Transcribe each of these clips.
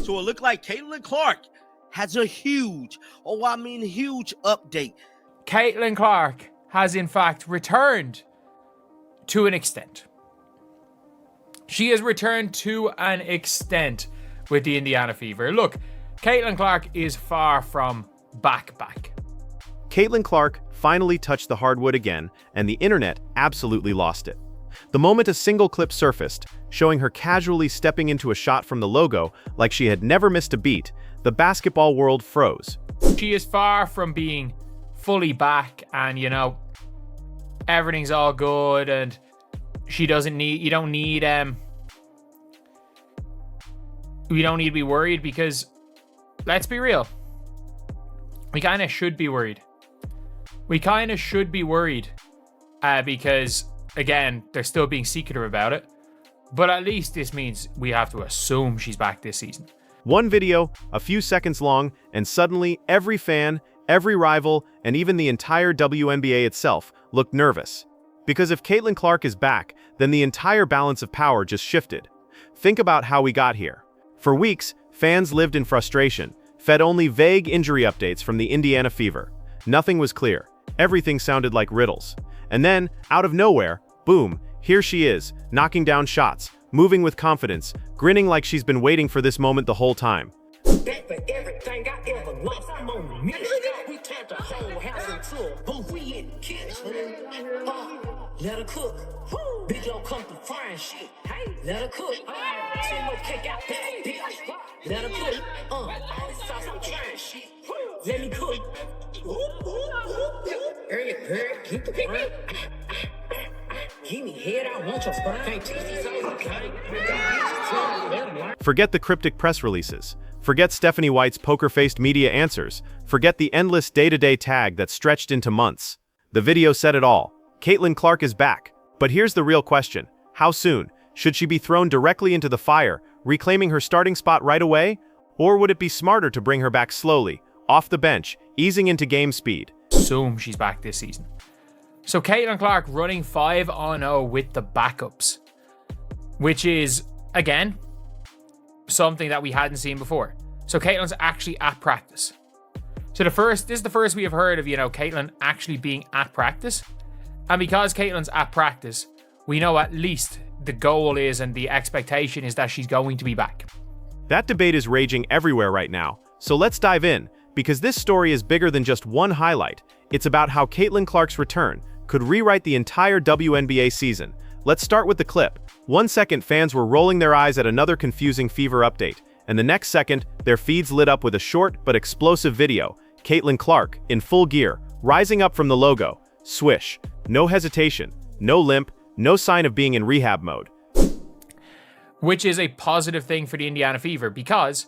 So it looked like Caitlin Clark has a huge update. Caitlin Clark has in fact returned to an extent. She has returned to an extent with the Indiana Fever. Look, Caitlin Clark is far from back. Caitlin Clark finally touched the hardwood again, and the internet absolutely lost it. The moment a single clip surfaced, showing her casually stepping into a shot from the logo like she had never missed a beat, the basketball world froze. She is far from being fully back and, everything's all good and we don't need to be worried because, let's be real, we kind of should be worried. Because, again, they're still being secretive about it. But at least this means we have to assume she's back this season. One video, a few seconds long, and suddenly every fan, every rival, and even the entire WNBA itself looked nervous. Because if Caitlin Clark is back, then the entire balance of power just shifted. Think about how we got here. For weeks, fans lived in frustration, fed only vague injury updates from the Indiana Fever. Nothing was clear. Everything sounded like riddles. And then, out of nowhere, boom, here she is, knocking down shots, moving with confidence, grinning like she's been waiting for this moment the whole time. Back for everything I ever lost. I'm on the music. We turned the whole house into a booth. We in the kitchen. Let her cook. Big Lo come to frying shit. Hey, let her cook. Too much cake out there, bitch. Let her cook. All this sauce I'm trying shit. Let me cook. Hurry, keep the front. Give me head, I want your spine. Can't teach these hoes, okay? Forget the cryptic press releases. Forget Stephanie White's poker-faced media answers. Forget the endless day-to-day tag that stretched into months. The video said it all. Caitlin Clark is back. But here's the real question. How soon? Should she be thrown directly into the fire, reclaiming her starting spot right away? Or would it be smarter to bring her back slowly, off the bench, easing into game speed? Assume she's back this season. So Caitlin Clark running 5-0 with the backups, which is, again, something that we hadn't seen before. So Caitlin's actually at practice. So this is the first we have heard of, Caitlin actually being at practice. And because Caitlin's at practice, we know at least the goal is and the expectation is that she's going to be back. That debate is raging everywhere right now. So let's dive in, because this story is bigger than just one highlight. It's about how Caitlin Clark's return could rewrite the entire WNBA season. Let's start with the clip. 1 second, fans were rolling their eyes at another confusing Fever update, and the next second, their feeds lit up with a short but explosive video. Caitlin Clark, in full gear, rising up from the logo. Swish. No hesitation, no limp, no sign of being in rehab mode. Which is a positive thing for the Indiana Fever, because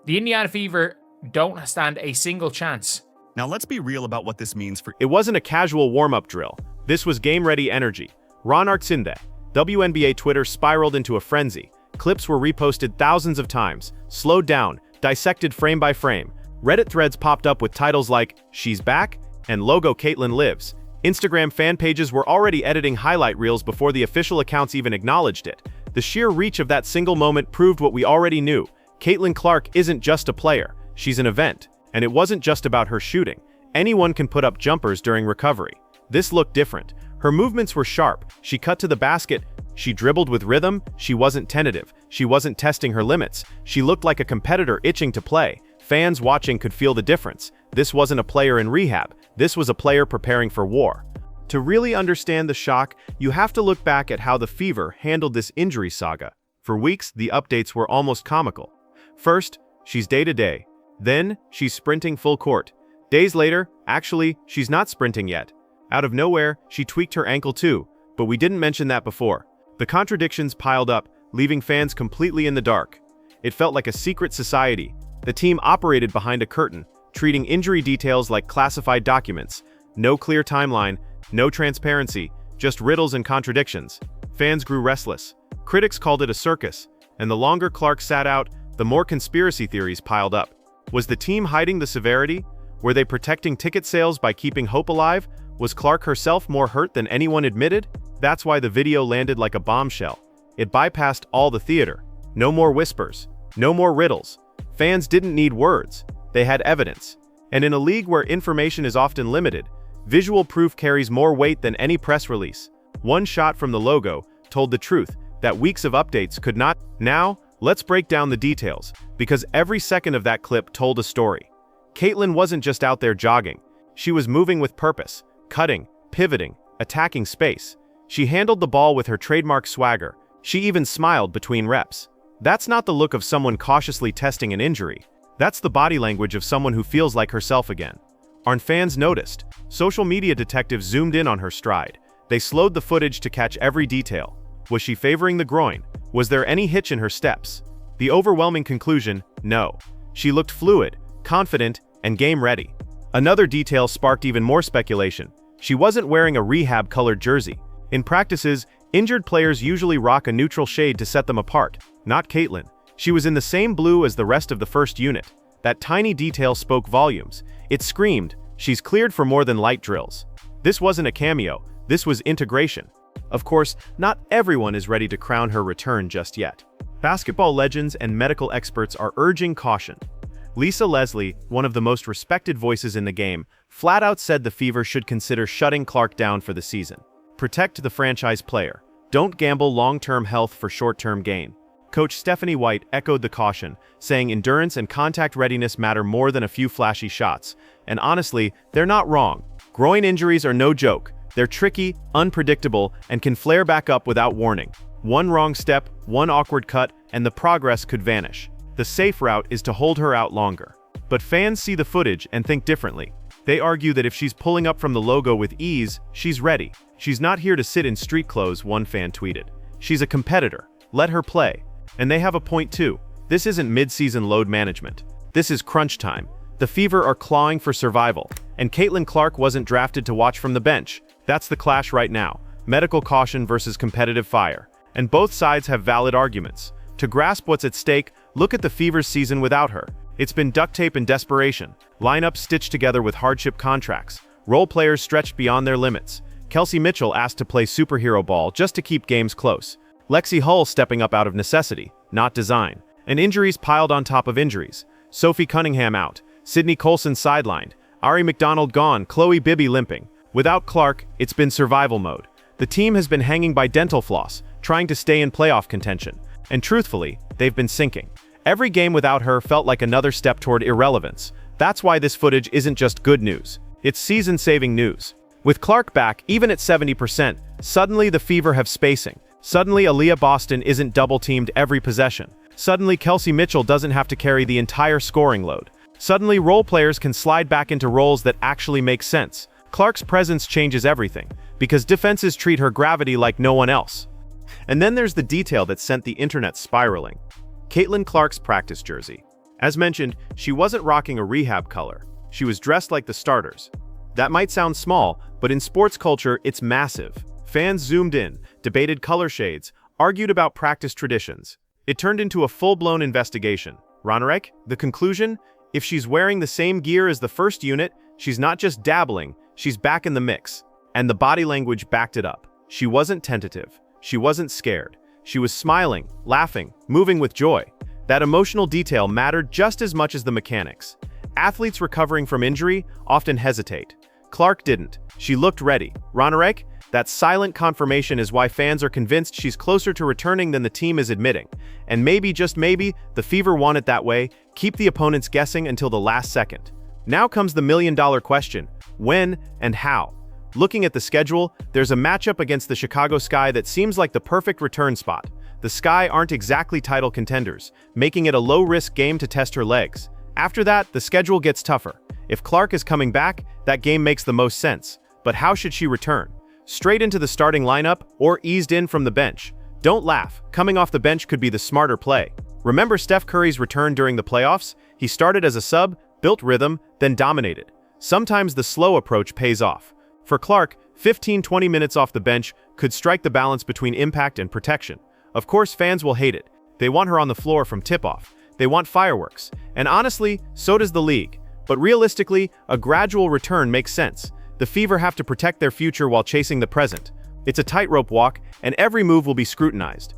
the Indiana Fever don't stand a single chance. Now let's be real about what this means for... It wasn't a casual warm-up drill. This was game-ready energy. Ron Artsinde, WNBA Twitter spiraled into a frenzy. Clips were reposted thousands of times, slowed down, dissected frame by frame. Reddit threads popped up with titles like, "She's Back," and "Logo Caitlin Lives." Instagram fan pages were already editing highlight reels before the official accounts even acknowledged it. The sheer reach of that single moment proved what we already knew. Caitlin Clark isn't just a player, she's an event. And it wasn't just about her shooting. Anyone can put up jumpers during recovery. This looked different. Her movements were sharp. She cut to the basket. She dribbled with rhythm. She wasn't tentative. She wasn't testing her limits. She looked like a competitor itching to play. Fans watching could feel the difference. This wasn't a player in rehab. This was a player preparing for war. To really understand the shock, you have to look back at how the Fever handled this injury saga. For weeks, the updates were almost comical. First, she's day-to-day. Then, she's sprinting full court. Days later, actually, she's not sprinting yet. Out of nowhere, she tweaked her ankle too, but we didn't mention that before. The contradictions piled up, leaving fans completely in the dark. It felt like a secret society. The team operated behind a curtain, treating injury details like classified documents. No clear timeline, no transparency, just riddles and contradictions. Fans grew restless. Critics called it a circus, and the longer Clark sat out, the more conspiracy theories piled up. Was the team hiding the severity? Were they protecting ticket sales by keeping hope alive? Was Clark herself more hurt than anyone admitted? That's why the video landed like a bombshell. It bypassed all the theater. No more whispers. No more riddles. Fans didn't need words. They had evidence. And in a league where information is often limited, visual proof carries more weight than any press release. One shot from the logo told the truth that weeks of updates could not. Now, let's break down the details, because every second of that clip told a story. Caitlin wasn't just out there jogging. She was moving with purpose, cutting, pivoting, attacking space. She handled the ball with her trademark swagger. She even smiled between reps. That's not the look of someone cautiously testing an injury. That's the body language of someone who feels like herself again. Our fans noticed. Social media detectives zoomed in on her stride. They slowed the footage to catch every detail. Was she favoring the groin? Was there any hitch in her steps? The overwhelming conclusion, no. She looked fluid, confident, and game-ready. Another detail sparked even more speculation. She wasn't wearing a rehab-colored jersey. In practices, injured players usually rock a neutral shade to set them apart. Not Caitlin. She was in the same blue as the rest of the first unit. That tiny detail spoke volumes. It screamed, she's cleared for more than light drills. This wasn't a cameo, this was integration. Of course, not everyone is ready to crown her return just yet. Basketball legends and medical experts are urging caution. Lisa Leslie, one of the most respected voices in the game, flat out said the Fever should consider shutting Clark down for the season. Protect the franchise player. Don't gamble long-term health for short-term gain. Coach Stephanie White echoed the caution, saying endurance and contact readiness matter more than a few flashy shots. And honestly, they're not wrong. Groin injuries are no joke. They're tricky, unpredictable, and can flare back up without warning. One wrong step, one awkward cut, and the progress could vanish. The safe route is to hold her out longer. But fans see the footage and think differently. They argue that if she's pulling up from the logo with ease, she's ready. She's not here to sit in street clothes, one fan tweeted. She's a competitor. Let her play. And they have a point too. This isn't mid-season load management. This is crunch time. The Fever are clawing for survival. And Caitlin Clark wasn't drafted to watch from the bench. That's the clash right now. Medical caution versus competitive fire. And both sides have valid arguments. To grasp what's at stake, look at the Fever's season without her. It's been duct tape and desperation. Lineups stitched together with hardship contracts. Role players stretched beyond their limits. Kelsey Mitchell asked to play superhero ball just to keep games close. Lexi Hull stepping up out of necessity, not design. And injuries piled on top of injuries. Sophie Cunningham out. Sydney Colson sidelined. Ari McDonald gone. Chloe Bibby limping. Without Clark, it's been survival mode. The team has been hanging by dental floss, trying to stay in playoff contention. And truthfully, they've been sinking. Every game without her felt like another step toward irrelevance. That's why this footage isn't just good news. It's season-saving news. With Clark back, even at 70%, suddenly the Fever have spacing. Suddenly Aaliyah Boston isn't double-teamed every possession. Suddenly Kelsey Mitchell doesn't have to carry the entire scoring load. Suddenly role players can slide back into roles that actually make sense. Clark's presence changes everything, because defenses treat her gravity like no one else. And then there's the detail that sent the internet spiraling. Caitlin Clark's practice jersey. As mentioned, she wasn't rocking a rehab color. She was dressed like the starters. That might sound small, but in sports culture, it's massive. Fans zoomed in, debated color shades, argued about practice traditions. It turned into a full-blown investigation. Ronarek, the conclusion? If she's wearing the same gear as the first unit, she's not just dabbling, she's back in the mix. And the body language backed it up. She wasn't tentative. She wasn't scared. She was smiling, laughing, moving with joy. That emotional detail mattered just as much as the mechanics. Athletes recovering from injury often hesitate. Clark didn't. She looked ready. Ronarek, that silent confirmation is why fans are convinced she's closer to returning than the team is admitting. And maybe, just maybe, the Fever want it that way, keep the opponents guessing until the last second. Now comes the million-dollar question: when and how? Looking at the schedule, there's a matchup against the Chicago Sky that seems like the perfect return spot. The Sky aren't exactly title contenders, making it a low-risk game to test her legs. After that, the schedule gets tougher. If Clark is coming back, that game makes the most sense. But how should she return? Straight into the starting lineup or eased in from the bench? Don't laugh, coming off the bench could be the smarter play. Remember Steph Curry's return during the playoffs? He started as a sub, built rhythm, then dominated. Sometimes the slow approach pays off. For Clark, 15-20 minutes off the bench could strike the balance between impact and protection. Of course, fans will hate it. They want her on the floor from tip-off. They want fireworks. And honestly, so does the league. But realistically, a gradual return makes sense. The Fever have to protect their future while chasing the present. It's a tightrope walk, and every move will be scrutinized.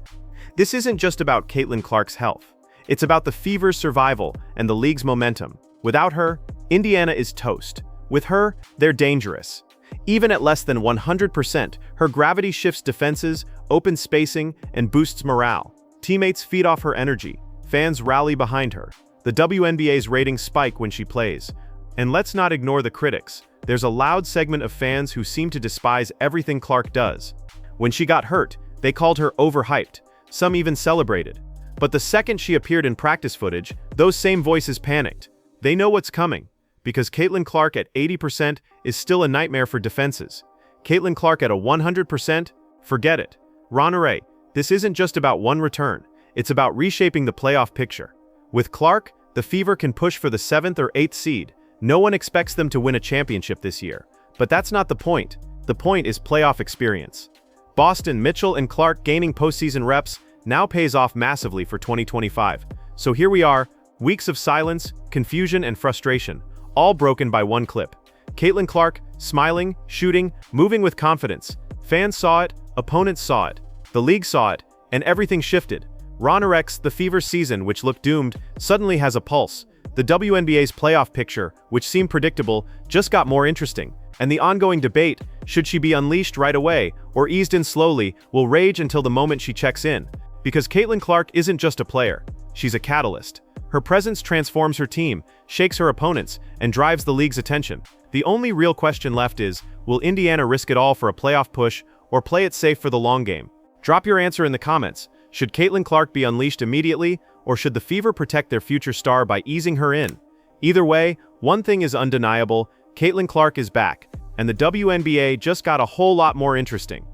This isn't just about Caitlin Clark's health. It's about the Fever's survival and the league's momentum. Without her, Indiana is toast. With her, they're dangerous. Even at less than 100%, her gravity shifts defenses, opens spacing, and boosts morale. Teammates feed off her energy. Fans rally behind her. The WNBA's ratings spike when she plays. And let's not ignore the critics. There's a loud segment of fans who seem to despise everything Clark does. When she got hurt, they called her overhyped. Some even celebrated. But the second she appeared in practice footage, those same voices panicked. They know what's coming. Because Caitlin Clark at 80% is still a nightmare for defenses. Caitlin Clark at a 100%? Forget it. Ray, this isn't just about one return. It's about reshaping the playoff picture. With Clark, the Fever can push for the 7th or 8th seed. No one expects them to win a championship this year. But that's not the point. The point is playoff experience. Boston, Mitchell, and Clark gaining postseason reps now pays off massively for 2025. So here we are, weeks of silence, confusion, and frustration, all broken by one clip. Caitlin Clark, smiling, shooting, moving with confidence. Fans saw it, opponents saw it, the league saw it, and everything shifted. The Fever season, which looked doomed, suddenly has a pulse. The WNBA's playoff picture, which seemed predictable, just got more interesting. And the ongoing debate, should she be unleashed right away or eased in slowly, will rage until the moment she checks in. Because Caitlin Clark isn't just a player, she's a catalyst. Her presence transforms her team, shakes her opponents, and drives the league's attention. The only real question left is, will Indiana risk it all for a playoff push or play it safe for the long game? Drop your answer in the comments. Should Caitlin Clark be unleashed immediately, or should the Fever protect their future star by easing her in? Either way, one thing is undeniable, Caitlin Clark is back, and the WNBA just got a whole lot more interesting.